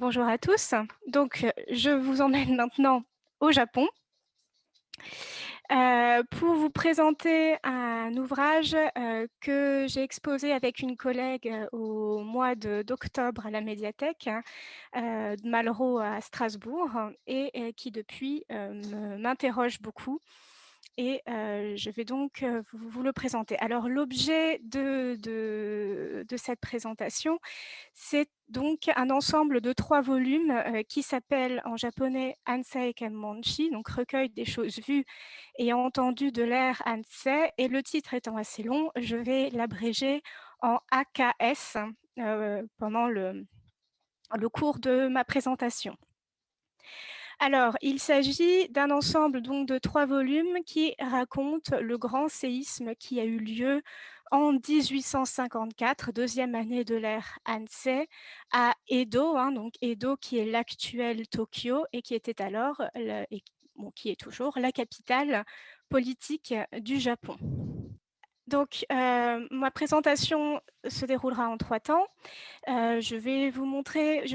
Bonjour à tous. Donc, je vous emmène maintenant au Japon pour vous présenter un ouvrage que j'ai exposé avec une collègue au mois d'octobre à la médiathèque de Malraux à Strasbourg et qui depuis m'interroge beaucoup. Et je vais donc vous le présenter. Alors, l'objet de cette présentation, c'est donc un ensemble de 3 volumes qui s'appelle en japonais Ansei Kenmonchi, donc recueil des choses vues et entendues de l'ère Ansei. Et le titre étant assez long, je vais l'abréger en AKS pendant le cours de ma présentation. Alors, il s'agit d'un ensemble donc de 3 volumes qui racontent le grand séisme qui a eu lieu en 1854, deuxième année de l'ère Ansei, à Edo, donc Edo qui est l'actuel Tokyo et qui était alors, qui est toujours la capitale politique du Japon. Donc, ma présentation se déroulera en 3 temps. Je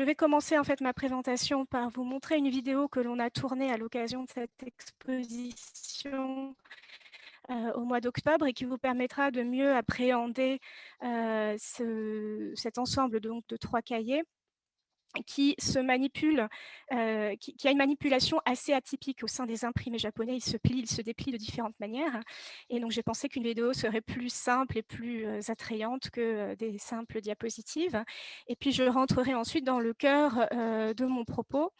vais commencer en fait ma présentation par vous montrer une vidéo que l'on a tournée à l'occasion de cette exposition au mois d'octobre et qui vous permettra de mieux appréhender cet ensemble donc, de 3 cahiers qui se manipule, qui a une manipulation assez atypique au sein des imprimés japonais. Ils se plient, ils se déplient de différentes manières. Et donc, j'ai pensé qu'une vidéo serait plus simple et plus attrayante que des simples diapositives. Et puis, je rentrerai ensuite dans le cœur de mon propos,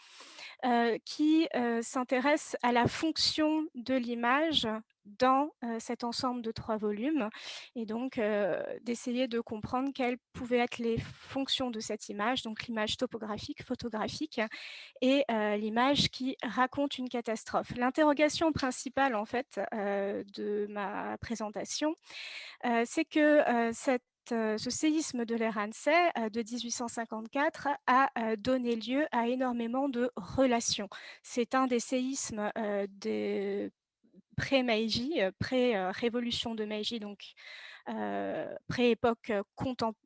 qui s'intéresse à la fonction de l'image dans cet ensemble de 3 volumes et donc d'essayer de comprendre quelles pouvaient être les fonctions de cette image, donc l'image topographique, photographique et l'image qui raconte une catastrophe. L'interrogation principale en fait de ma présentation, c'est que ce séisme de l'ère Ansei de 1854 a donné lieu à énormément de relations. C'est un des séismes des pré-Meiji, pré-révolution de Meiji, donc pré-époque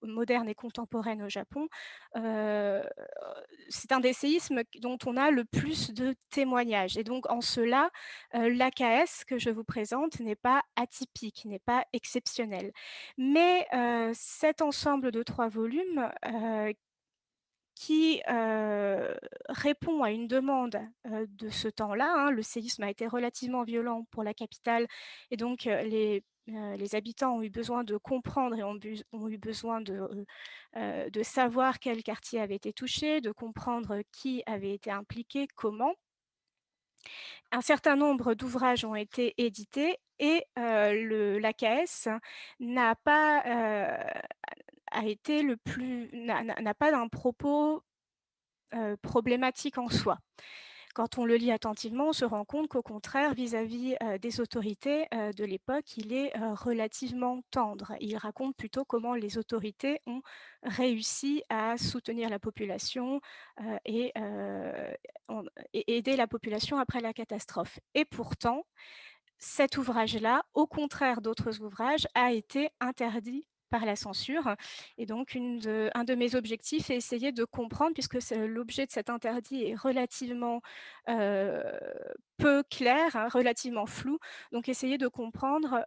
moderne et contemporaine au Japon. C'est un des séismes dont on a le plus de témoignages. Et donc, en cela, l'AKS que je vous présente n'est pas atypique, n'est pas exceptionnel. Mais cet ensemble de 3 volumes qui répond à une demande de ce temps-là. Le séisme a été relativement violent pour la capitale et donc les habitants ont eu besoin de comprendre et ont eu besoin de savoir quel quartier avait été touché, de comprendre qui avait été impliqué, comment. Un certain nombre d'ouvrages ont été édités et l'AKS n'a pas n'a pas d'un propos problématique en soi. Quand on le lit attentivement, on se rend compte qu'au contraire, vis-à-vis des autorités de l'époque, il est relativement tendre. Il raconte plutôt comment les autorités ont réussi à soutenir la population et aider la population après la catastrophe. Et pourtant, cet ouvrage-là, au contraire d'autres ouvrages, a été interdit par la censure. Et donc, un de mes objectifs est essayer de comprendre, puisque l'objet de cet interdit est relativement peu clair, relativement flou, donc essayer de comprendre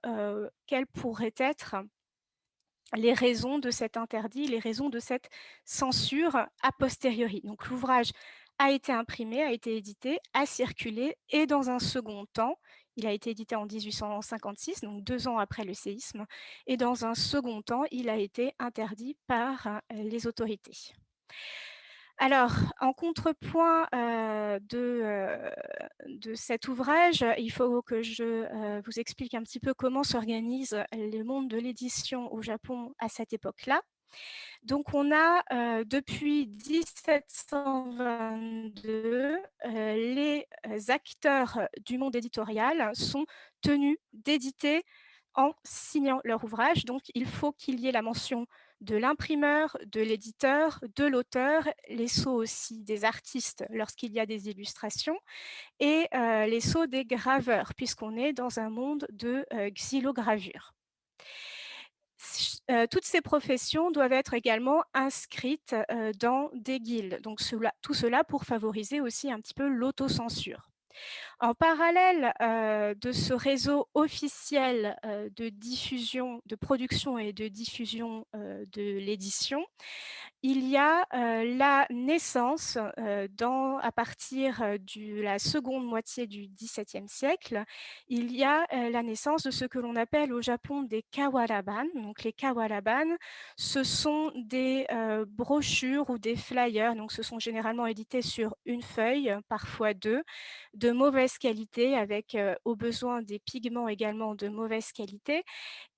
quelles pourraient être les raisons de cet interdit, les raisons de cette censure a posteriori. Donc l'ouvrage a été imprimé, a été édité, a circulé et dans un second temps, il a été édité en 1856, donc 2 ans après le séisme, et dans un second temps, il a été interdit par les autorités. Alors, en contrepoint de cet ouvrage, il faut que je vous explique un petit peu comment s'organise le monde de l'édition au Japon à cette époque-là. Donc, on a depuis 1722, les acteurs du monde éditorial sont tenus d'éditer en signant leur ouvrage. Donc, il faut qu'il y ait la mention de l'imprimeur, de l'éditeur, de l'auteur, les sceaux aussi des artistes lorsqu'il y a des illustrations et les sceaux des graveurs puisqu'on est dans un monde de xylogravure. toutes ces professions doivent être également inscrites, dans des guildes. Donc tout cela pour favoriser aussi un petit peu l'autocensure. En parallèle, de ce réseau officiel, de diffusion, de production et de diffusion, de l'édition, il y a, la naissance, à partir, de la seconde moitié du XVIIe siècle, il y a, la naissance de ce que l'on appelle au Japon des kawaraban. Donc les kawaraban, ce sont des, brochures ou des flyers, donc ce sont généralement édités sur une feuille, parfois 2, de mauvaise qualité avec, au besoin des pigments également de mauvaise qualité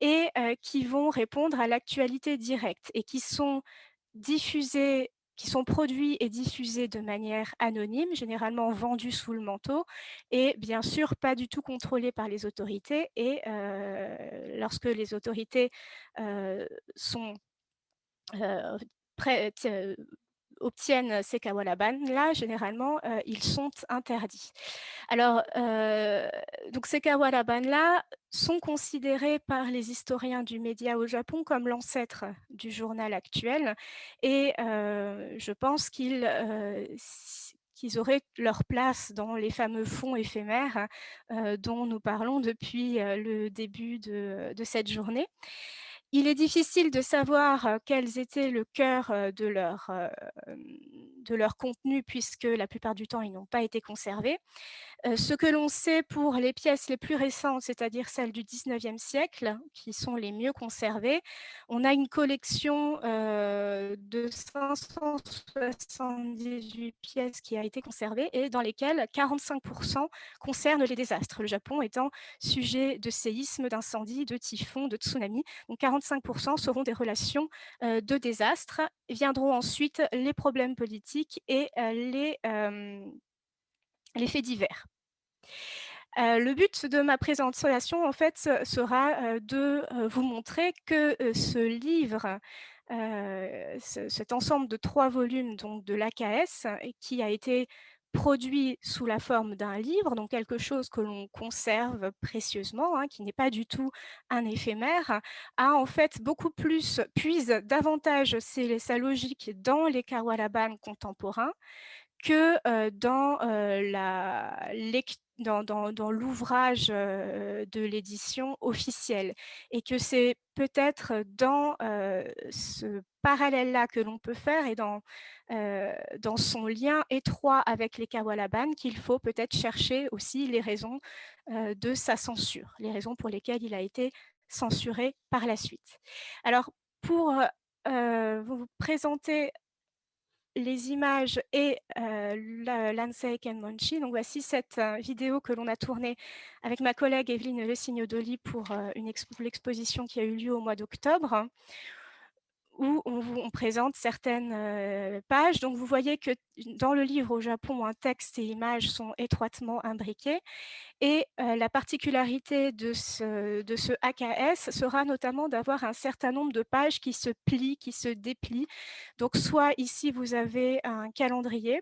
et qui vont répondre à l'actualité directe et qui sont produits et diffusés de manière anonyme, généralement vendus sous le manteau et bien sûr pas du tout contrôlés par les autorités et lorsque les autorités, sont, heu, prêt obtiennent ces kawalaban-là, généralement, ils sont interdits. Alors, donc ces kawalaban-là sont considérés par les historiens du média au Japon comme l'ancêtre du journal actuel et je pense qu'ils auraient leur place dans les fameux fonds éphémères, dont nous parlons depuis, le début de cette journée. Il est difficile de savoir, quels étaient le cœur, de leur contenu puisque la plupart du temps, ils n'ont pas été conservés. Ce que l'on sait pour les pièces les plus récentes, c'est-à-dire celles du 19e siècle, qui sont les mieux conservées, on a une collection, de 578 pièces qui a été conservée et dans lesquelles 45 concernent les désastres. Le Japon étant sujet de séismes, d'incendies, de typhons, de tsunamis. Donc 45 seront des relations, de désastres. Viendront ensuite les problèmes politiques et les faits divers. Le but de ma présentation, en fait, sera, de, vous montrer que, ce livre, cet ensemble de 3 volumes donc de l'AKS qui a été produit sous la forme d'un livre, donc quelque chose que l'on conserve précieusement, hein, qui n'est pas du tout un éphémère, a en fait beaucoup plus puise davantage sa logique dans les Kawalaban contemporains que, dans, la lect dans l'ouvrage, de l'édition officielle et que c'est peut-être dans, ce parallèle-là que l'on peut faire et dans son lien étroit avec les Kawalaban qu'il faut peut-être chercher aussi les raisons, de sa censure, les raisons pour lesquelles il a été censuré par la suite. Alors pour, vous présenter les images et l'Ansei Kenmonchi. Donc voici cette vidéo que l'on a tournée avec ma collègue Evelyne Le Signodoli pour l'exposition qui a eu lieu au mois d'octobre, où on présente certaines pages. Donc vous voyez que dans le livre au Japon, un texte et images sont étroitement imbriqués. Et la particularité de ce AKS sera notamment d'avoir un certain nombre de pages qui se plient, qui se déplient. Donc soit ici, vous avez un calendrier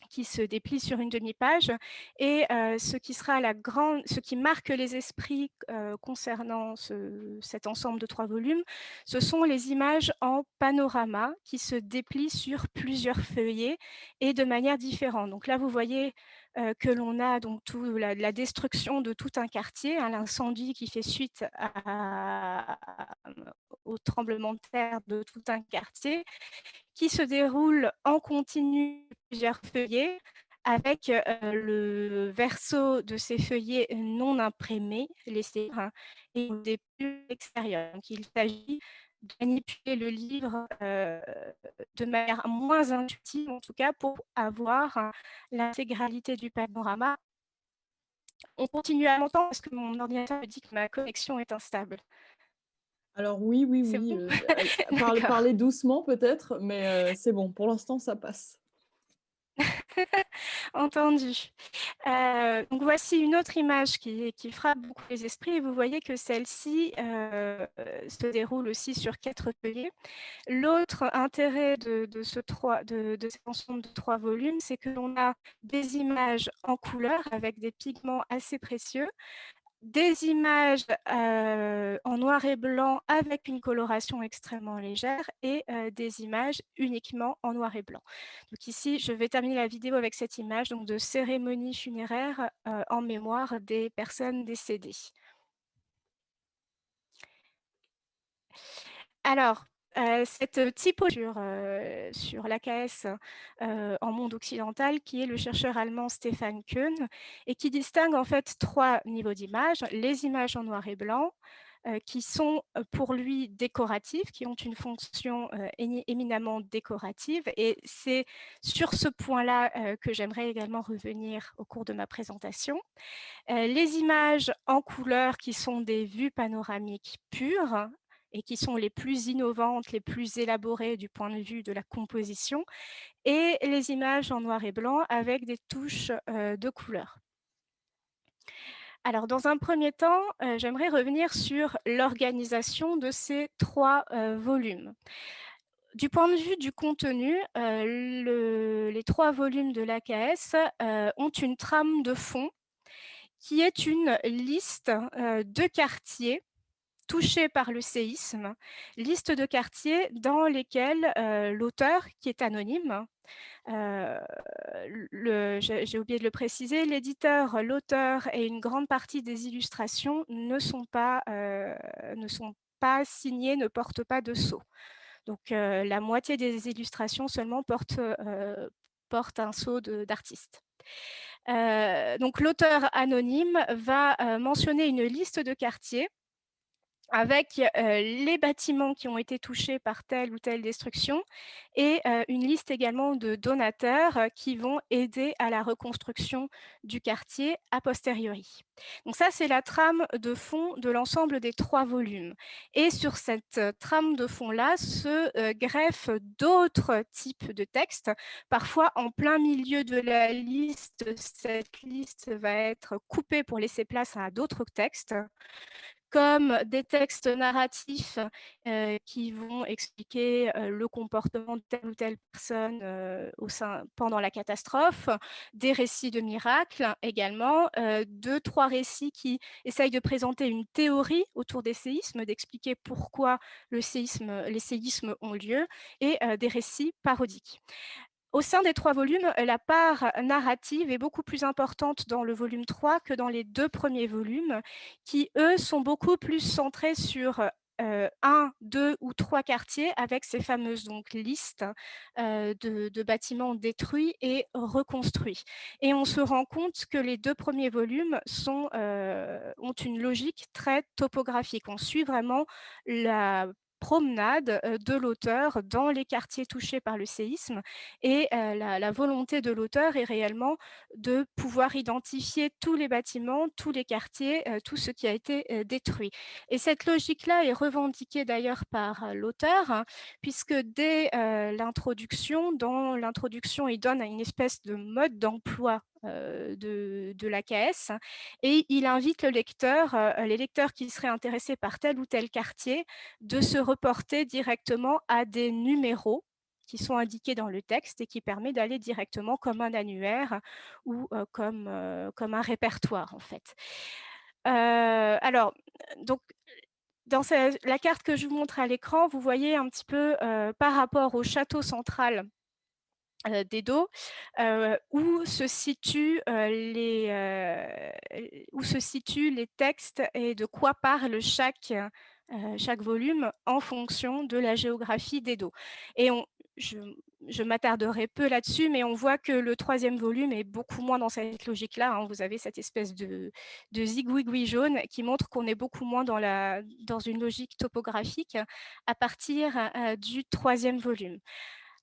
qui se déplie sur une demi-page et ce qui marque les esprits, concernant cet ensemble de 3 volumes, ce sont les images en panorama qui se déplient sur plusieurs feuillets et de manière différente. Donc là, vous voyez, que l'on a donc la destruction de tout un quartier, hein, l'incendie qui fait suite au tremblement de terre de tout un quartier qui se déroule en continu plusieurs feuillets avec, le verso de ces feuillets non imprimés, laissés et des bulles extérieures. Donc il s'agit de manipuler le livre, de manière moins intuitive, en tout cas, pour avoir l'intégralité du panorama. On continue à m'entendre parce que mon ordinateur me dit que ma connexion est instable. Alors oui, oui, C'est oui, bon? D'accord. parlez doucement peut-être, mais c'est bon, pour l'instant ça passe. Entendu. Donc voici une autre image qui frappe beaucoup les esprits. Vous voyez que celle-ci, se déroule aussi sur 4 feuillets. L'autre intérêt de cet ensemble de 3 volumes, c'est que l'on a des images en couleur avec des pigments assez précieux, des images en noir et blanc avec une coloration extrêmement légère et des images uniquement en noir et blanc. Donc ici, je vais terminer la vidéo avec cette image donc, de cérémonie funéraire en mémoire des personnes décédées. Alors, cette typologie sur l'AKS en monde occidental, qui est le chercheur allemand Stefan Kühn, et qui distingue en fait 3 niveaux d'images. Les images en noir et blanc, qui sont pour lui décoratives, qui ont une fonction éminemment décorative. Et c'est sur ce point-là que j'aimerais également revenir au cours de ma présentation. Les images en couleur qui sont des vues panoramiques pures et qui sont les plus innovantes, les plus élaborées du point de vue de la composition, et les images en noir et blanc avec des touches de couleur. Alors, dans un premier temps, j'aimerais revenir sur l'organisation de ces 3 volumes. Du point de vue du contenu, les 3 volumes de l'AKS ont une trame de fond qui est une liste de quartiers touchés par le séisme, liste de quartiers dans lesquels l'auteur, qui est anonyme, j'ai oublié de le préciser, l'éditeur, l'auteur et une grande partie des illustrations ne sont pas signées, ne portent pas de sceau. Donc la moitié des illustrations seulement portent un sceau d'artiste. Donc l'auteur anonyme va mentionner une liste de quartiers avec les bâtiments qui ont été touchés par telle ou telle destruction et une liste également de donateurs qui vont aider à la reconstruction du quartier a posteriori. Donc ça, c'est la trame de fond de l'ensemble des 3 volumes. Et sur cette trame de fond-là se greffent d'autres types de textes. Parfois, en plein milieu de la liste, cette liste va être coupée pour laisser place à d'autres textes, comme des textes narratifs qui vont expliquer le comportement de telle ou telle personne pendant la catastrophe, des récits de miracles également, 2-3 récits qui essayent de présenter une théorie autour des séismes, d'expliquer pourquoi les séismes ont lieu, et des récits parodiques. Au sein des 3 volumes, la part narrative est beaucoup plus importante dans le volume 3 que dans les 2 premiers volumes, qui, eux, sont beaucoup plus centrés sur 1, 2 ou 3 quartiers, avec ces fameuses listes de bâtiments détruits et reconstruits. Et on se rend compte que les 2 premiers volumes ont une logique très topographique. On suit vraiment la promenade de l'auteur dans les quartiers touchés par le séisme, et la volonté de l'auteur est réellement de pouvoir identifier tous les bâtiments, tous les quartiers, tout ce qui a été détruit. Et cette logique-là est revendiquée d'ailleurs par l'auteur, hein, puisque dès l'introduction, dans l'introduction, il donne une espèce de mode d'emploi de l'AKS, et il invite les lecteurs qui seraient intéressés par tel ou tel quartier, de se reporter directement à des numéros qui sont indiqués dans le texte et qui permet d'aller directement comme un annuaire ou comme un répertoire en fait. Alors, donc, dans la carte que je vous montre à l'écran, vous voyez un petit peu par rapport au château central d'Edo, où se situent les textes et de quoi parle chaque volume en fonction de la géographie d'Edo. Et je m'attarderai peu là-dessus, mais on voit que le 3e volume est beaucoup moins dans cette logique-là, hein. Vous avez cette espèce de zigouigoui jaune qui montre qu'on est beaucoup moins dans une logique topographique à partir du 3e volume.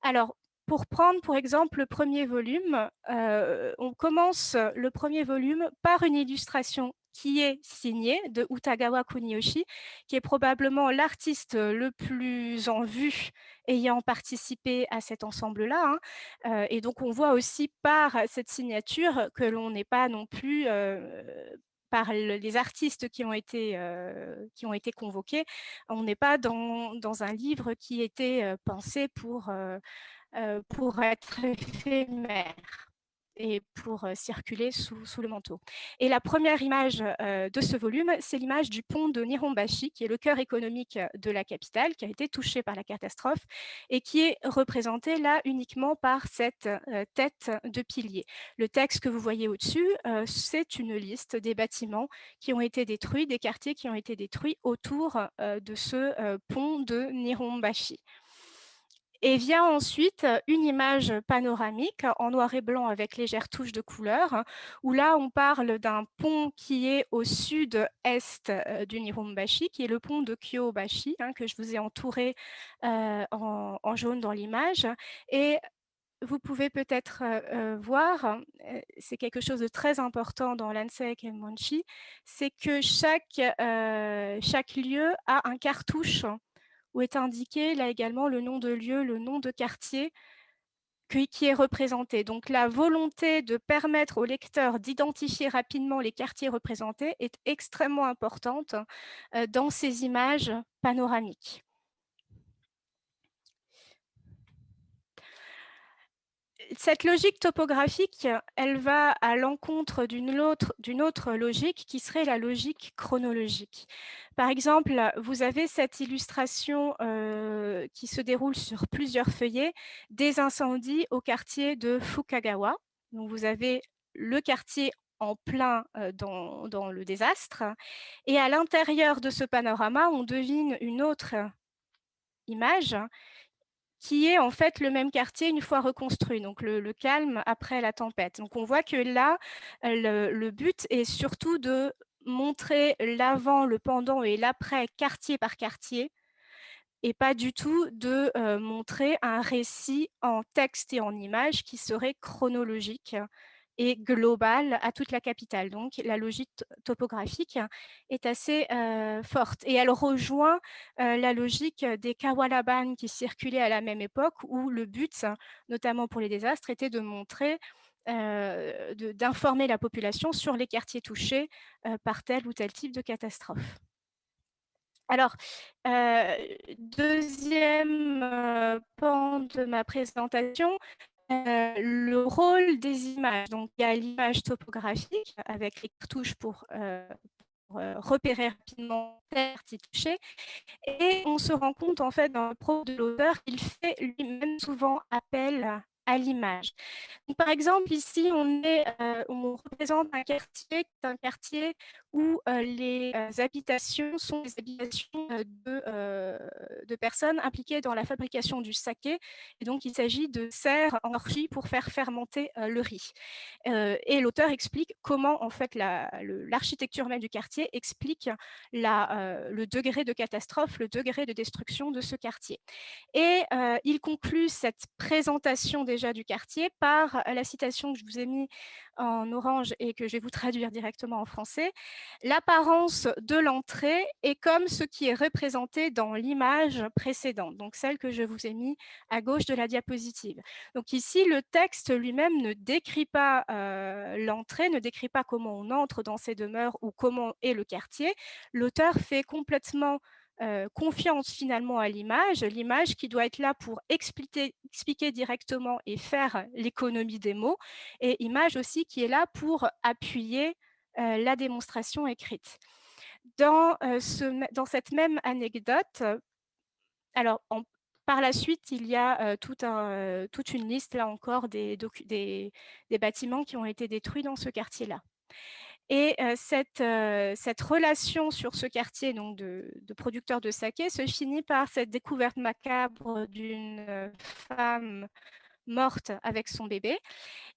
Alors, pour prendre, pour exemple, le premier volume, on commence le premier volume par une illustration qui est signée de Utagawa Kuniyoshi, qui est probablement l'artiste le plus en vue ayant participé à cet ensemble-là, hein. Et donc, on voit aussi par cette signature que l'on n'est pas non plus par les artistes qui ont été convoqués, on n'est pas dans un livre qui était pensé pour être éphémère. et pour circuler sous le manteau. Et la première image de ce volume, c'est l'image du pont de Nihonbashi, qui est le cœur économique de la capitale, qui a été touché par la catastrophe et qui est représenté là uniquement par cette tête de pilier. Le texte que vous voyez au-dessus, c'est une liste des bâtiments qui ont été détruits, des quartiers qui ont été détruits autour de ce pont de Nihonbashi. Et vient ensuite une image panoramique en noir et blanc avec légères touches de couleur, où là on parle d'un pont qui est au sud-est du Nihonbashi, qui est le pont de Kyobashi, que je vous ai entouré en jaune dans l'image. Et vous pouvez peut-être voir, c'est quelque chose de très important dans l'Ansei Kenmonchi, c'est que chaque lieu a un cartouche où est indiqué là également le nom de lieu, le nom de quartier qui est représenté. Donc la volonté de permettre au lecteur d'identifier rapidement les quartiers représentés est extrêmement importante dans ces images panoramiques. Cette logique topographique, elle va à l'encontre d'une autre logique qui serait la logique chronologique. Par exemple, vous avez cette illustration qui se déroule sur plusieurs feuillets des incendies au quartier de Fukagawa. Donc vous avez le quartier en plein dans le désastre. Et à l'intérieur de ce panorama, on devine une autre image qui est en fait le même quartier une fois reconstruit, donc le calme après la tempête. Donc on voit que là, le but est surtout de montrer l'avant, le pendant et l'après quartier par quartier, et pas du tout de montrer un récit en texte et en image qui serait chronologique et global à toute la capitale. Donc la logique topographique est assez forte et elle rejoint la logique des Kawalaban qui circulaient à la même époque où le but, notamment pour les désastres, était de montrer d'informer la population sur les quartiers touchés par tel ou tel type de catastrophe. Alors, deuxième pan de ma présentation, le rôle des images. Donc, il y a l'image topographique avec les cartouches pour repérer rapidement tel quartier touché. Et on se rend compte, en fait, dans le propos de l'auteur, qu'il fait lui-même souvent appel à l'image. Par exemple, ici, on représente un quartier, où les habitations sont des habitations de personnes impliquées dans la fabrication du saké. Et donc, il s'agit de serres en orgie pour faire fermenter le riz. Et l'auteur explique comment, en fait, l'architecture même du quartier explique le degré de catastrophe, le degré de destruction de ce quartier. Et il conclut cette présentation déjà du quartier par la citation que je vous ai mis en orange et que je vais vous traduire directement en français. L'apparence de l'entrée est comme ce qui est représenté dans l'image précédente, donc celle que je vous ai mis à gauche de la diapositive. Donc ici, le texte lui-même ne décrit pas l'entrée, ne décrit pas comment on entre dans ces demeures ou comment est le quartier. L'auteur fait complètement confiance finalement à l'image qui doit être là pour expliquer directement et faire l'économie des mots, et image aussi qui est là pour appuyer la démonstration écrite. Dans cette même anecdote, alors par la suite, il y a toute une liste, là encore, des bâtiments qui ont été détruits dans ce quartier-là. Et cette relation sur ce quartier donc de producteurs de saké se finit par cette découverte macabre d'une femme morte avec son bébé.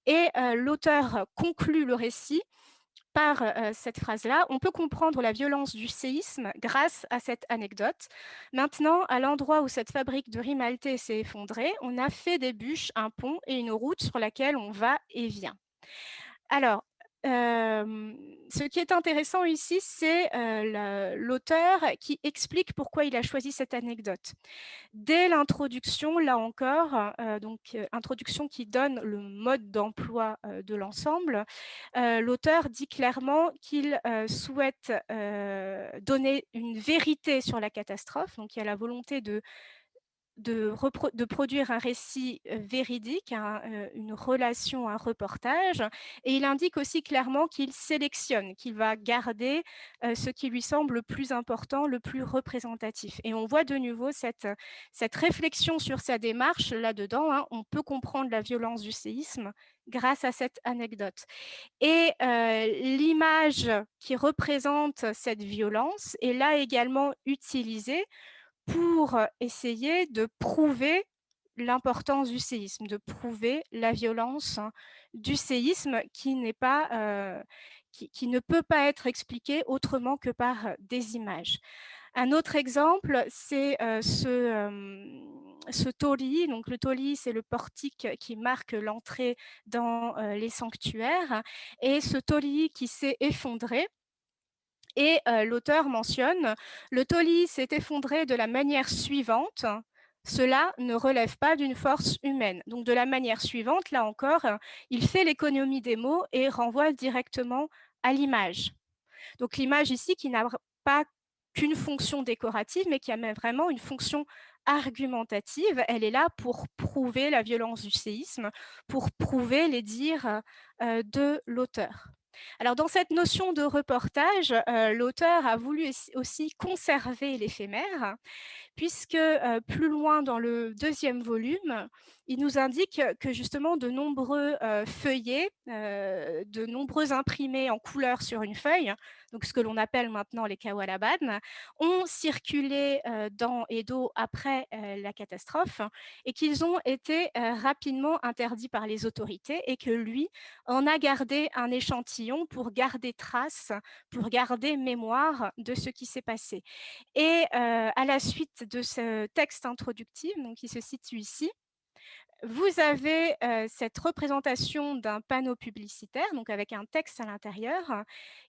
Et l'auteur conclut le récit par cette phrase-là: on peut comprendre la violence du séisme grâce à cette anecdote. Maintenant, à l'endroit où cette fabrique de riz maltais s'est effondrée, on a fait des bûches, un pont et une route sur laquelle on va et vient. Alors, ce qui est intéressant ici, c'est l'auteur qui explique pourquoi il a choisi cette anecdote. Dès l'introduction, là encore, introduction qui donne le mode d'emploi de l'ensemble, l'auteur dit clairement qu'il souhaite donner une vérité sur la catastrophe. Donc, il y a la volonté de de produire un récit véridique, une relation, un reportage. Et il indique aussi clairement qu'il sélectionne, qu'il va garder ce qui lui semble le plus important, le plus représentatif. Et on voit de nouveau cette réflexion sur sa démarche là-dedans, hein. On peut comprendre la violence du séisme grâce à cette anecdote. Et l'image qui représente cette violence est là également utilisée pour essayer de prouver l'importance du séisme, de prouver la violence du séisme qui n'est pas, qui ne peut pas être expliquée autrement que par des images. Un autre exemple, c'est ce torii. Donc, le torii, c'est le portique qui marque l'entrée dans les sanctuaires. Et ce torii qui s'est effondré, et l'auteur mentionne: «Le torii s'est effondré de la manière suivante, cela ne relève pas d'une force humaine». Donc de la manière suivante, là encore, il fait l'économie des mots et renvoie directement à l'image. Donc l'image ici qui n'a pas qu'une fonction décorative, mais qui a même vraiment une fonction argumentative. Elle est là pour prouver la violence du séisme, pour prouver les dires de l'auteur. Alors dans cette notion de reportage, l'auteur a voulu aussi conserver l'éphémère, puisque plus loin dans le deuxième volume, il nous indique que justement de nombreux feuillets, de nombreux imprimés en couleur sur une feuille, donc ce que l'on appelle maintenant les kawalaban, ont circulé dans Edo après la catastrophe, et qu'ils ont été rapidement interdits par les autorités, et que lui en a gardé un échantillon pour garder trace, pour garder mémoire de ce qui s'est passé. Et à la suite de ce texte introductif, donc qui se situe ici, vous avez cette représentation d'un panneau publicitaire, donc avec un texte à l'intérieur,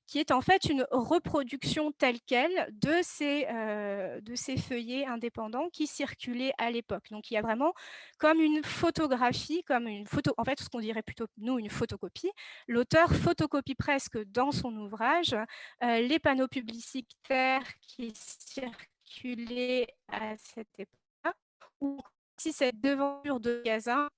qui est en fait une reproduction telle quelle de ces feuillets indépendants qui circulaient à l'époque. Donc il y a vraiment comme une photographie, comme une photo, en fait ce qu'on dirait plutôt nous une photocopie. L'auteur photocopie presque dans son ouvrage les panneaux publicitaires qui circulaient à cette époque, ou si cette devanture de magasin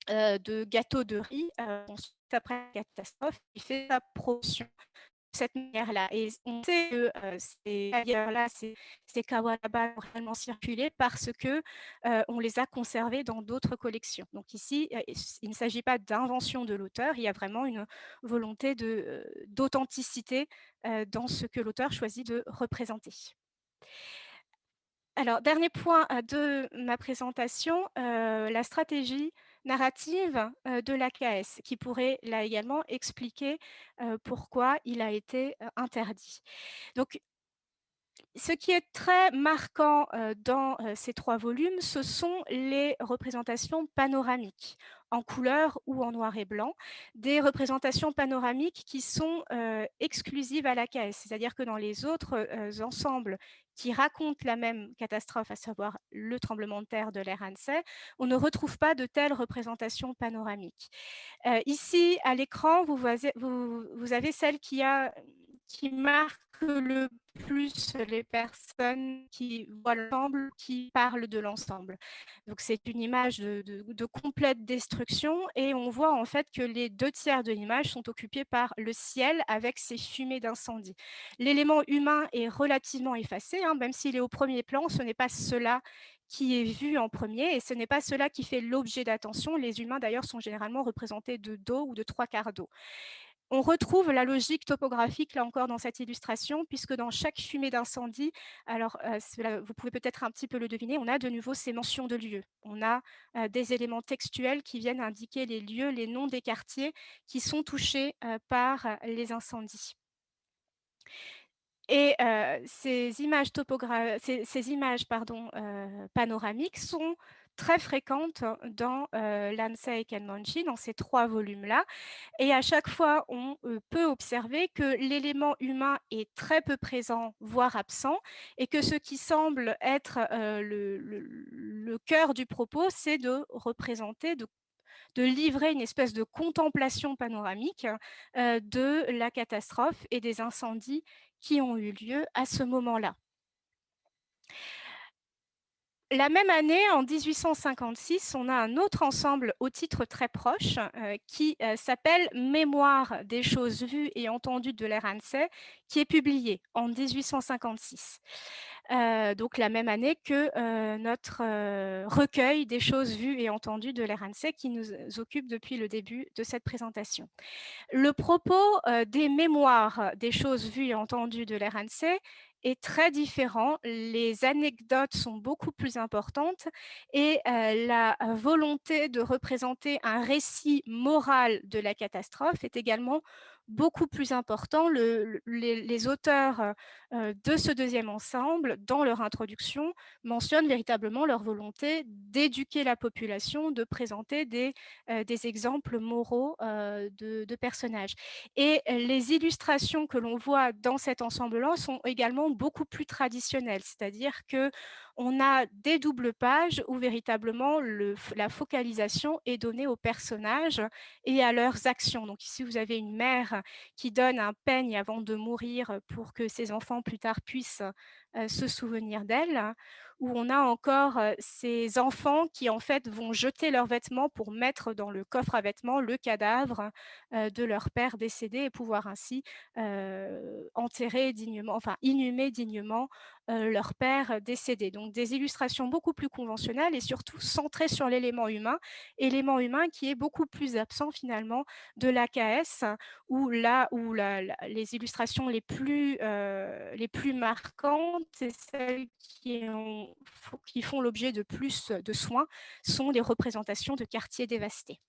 de gâteaux de riz, ensuite après la catastrophe, il fait sa promotion de cette manière-là. Et on sait que ces tailleurs-là, ces kawalaba ont réellement circulé parce que on les a conservés dans d'autres collections. Donc ici, il ne s'agit pas d'invention de l'auteur, il y a vraiment une volonté d'authenticité dans ce que l'auteur choisit de représenter. Alors, dernier point de ma présentation, la stratégie narrative de l'AKS, qui pourrait là également expliquer pourquoi il a été interdit. Donc, ce qui est très marquant dans ces 3 volumes, ce sont les représentations panoramiques, en couleur ou en noir et blanc, des représentations panoramiques qui sont exclusives à l'AKS. C'est-à-dire que dans les autres ensembles qui racontent la même catastrophe, à savoir le tremblement de terre de l'ère Hansei, on ne retrouve pas de telles représentations panoramiques. Ici, à l'écran, vous avez celle qui marque le plus les personnes qui voient l'ensemble, qui parlent de l'ensemble. Donc c'est une image de complète destruction, et on voit en fait que les 2/3 de l'image sont occupés par le ciel avec ces fumées d'incendie. L'élément humain est relativement effacé, hein, même s'il est au premier plan, ce n'est pas cela qui est vu en premier, et ce n'est pas cela qui fait l'objet d'attention. Les humains d'ailleurs sont généralement représentés de dos ou de 3/4 dos. On retrouve la logique topographique, là encore, dans cette illustration, puisque dans chaque fumée d'incendie, alors vous pouvez peut-être un petit peu le deviner, on a de nouveau ces mentions de lieux. On a des éléments textuels qui viennent indiquer les lieux, les noms des quartiers qui sont touchés par les incendies. Et ces images panoramiques sont très fréquentes dans l'Ansei Kenmonchi, dans ces 3 volumes-là. Et à chaque fois, on peut observer que l'élément humain est très peu présent, voire absent, et que ce qui semble être le cœur du propos, c'est de représenter, de livrer une espèce de contemplation panoramique de la catastrophe et des incendies qui ont eu lieu à ce moment-là. la même année, en 1856, on a un autre ensemble au titre très proche qui s'appelle Mémoire des choses vues et entendues de l'ère Anseh, qui est publié en 1856. Donc la même année que notre recueil des choses vues et entendues de l'ère Anseh qui nous occupe depuis le début de cette présentation. Le propos des mémoires des choses vues et entendues de l'ère Anseh est très différent. Les anecdotes sont beaucoup plus importantes et la volonté de représenter un récit moral de la catastrophe est également beaucoup plus important. Les auteurs de ce deuxième ensemble, dans leur introduction, mentionnent véritablement leur volonté d'éduquer la population, de présenter des exemples moraux de personnages. Et les illustrations que l'on voit dans cet ensemble-là sont également beaucoup plus traditionnelles, c'est-à-dire qu'on a des doubles pages où véritablement la focalisation est donnée aux personnages et à leurs actions. Donc ici, vous avez une mère qui donne un peigne avant de mourir pour que ses enfants plus tard puissent se souvenir d'elle, où on a encore ces enfants qui en fait vont jeter leurs vêtements pour mettre dans le coffre à vêtements le cadavre de leur père décédé et pouvoir ainsi enterrer dignement, enfin inhumer dignement leur père décédé. Donc des illustrations beaucoup plus conventionnelles et surtout centrées sur l'élément humain qui est beaucoup plus absent finalement de l'AKS, où là où les illustrations les plus marquantes et celles qui font l'objet de plus de soins sont les représentations de quartiers dévastés.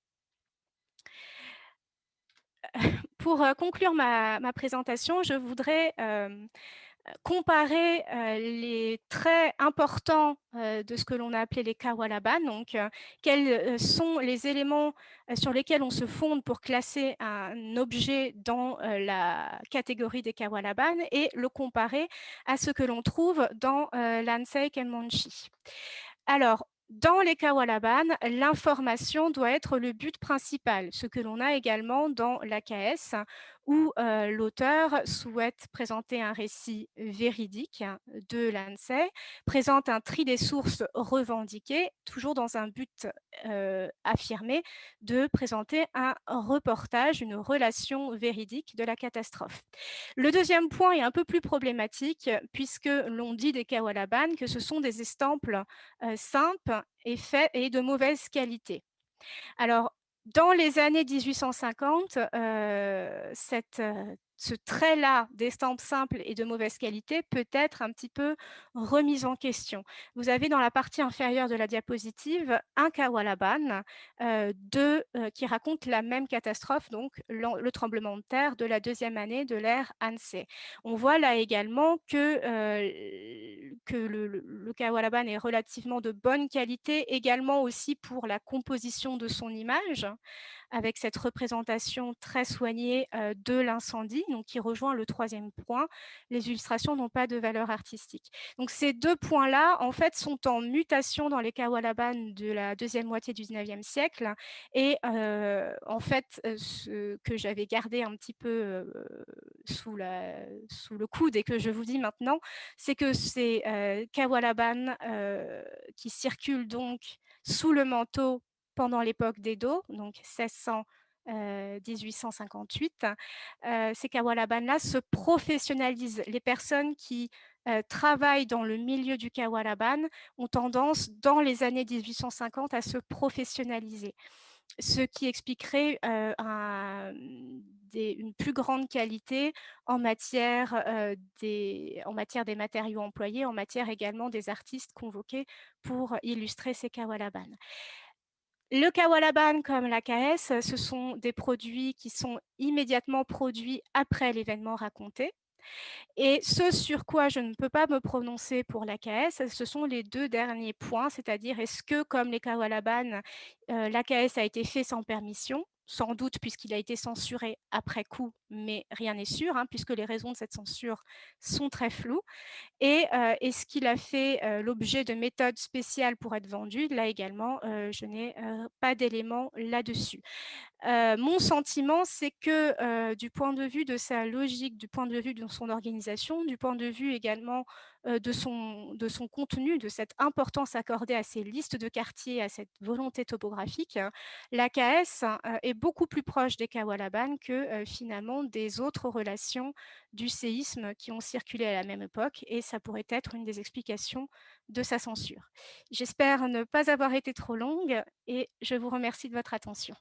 Pour conclure ma présentation, je voudrais comparer les traits importants de ce que l'on a appelé les Kawalaban, donc quels sont les éléments sur lesquels on se fonde pour classer un objet dans la catégorie des Kawalaban et le comparer à ce que l'on trouve dans l'Ansei Kenmonchi. Alors, dans les Kawalaban, l'information doit être le but principal, ce que l'on a également dans l'AKS, où l'auteur souhaite présenter un récit véridique de l'ANSEI, présente un tri des sources revendiquées, toujours dans un but affirmé de présenter un reportage, une relation véridique de la catastrophe. Le deuxième point est un peu plus problématique, puisque l'on dit des Kawalaban que ce sont des estampes simples et de mauvaise qualité. Alors, dans les années 1850, ce trait-là d'estampe simple et de mauvaise qualité peut être un petit peu remis en question. Vous avez dans la partie inférieure de la diapositive un Kawalaban qui raconte la même catastrophe, donc le tremblement de terre de la deuxième année de l'ère Ansei. On voit là également que le Kawalaban est relativement de bonne qualité, également aussi pour la composition de son image, avec cette représentation très soignée de l'incendie, donc qui rejoint le troisième point, les illustrations n'ont pas de valeur artistique. Donc ces deux points-là, en fait, sont en mutation dans les Kawalaban de la deuxième moitié du 19e siècle, et en fait, ce que j'avais gardé un petit peu sous le coude et que je vous dis maintenant, c'est que ces Kawalaban qui circulent donc sous le manteau pendant l'époque d'Edo, donc 1600-1858, ces Kawalaban-là se professionnalisent. Les personnes qui travaillent dans le milieu du Kawalaban ont tendance, dans les années 1850, à se professionnaliser, ce qui expliquerait une plus grande qualité en matière des matériaux employés, en matière également des artistes convoqués pour illustrer ces Kawalaban. Le Kawalaban comme l'AKS, ce sont des produits qui sont immédiatement produits après l'événement raconté. Et ce sur quoi je ne peux pas me prononcer pour l'AKS, ce sont les deux derniers points, c'est-à-dire est-ce que, comme les Kawalaban, l'AKS a été fait sans permission, sans doute puisqu'il a été censuré après coup, mais rien n'est sûr, hein, puisque les raisons de cette censure sont très floues. Et est-ce qu'il a fait, l'objet de méthodes spéciales pour être vendu? Là également, je n'ai, pas d'éléments là-dessus. Mon sentiment, c'est que, du point de vue de sa logique, du point de vue de son organisation, du point de vue également, de son contenu, de cette importance accordée à ces listes de quartiers, à cette volonté topographique, l'AKS, est beaucoup plus proche des Kawalaban que, finalement des autres relations du séisme qui ont circulé à la même époque et ça pourrait être une des explications de sa censure. J'espère ne pas avoir été trop longue et je vous remercie de votre attention.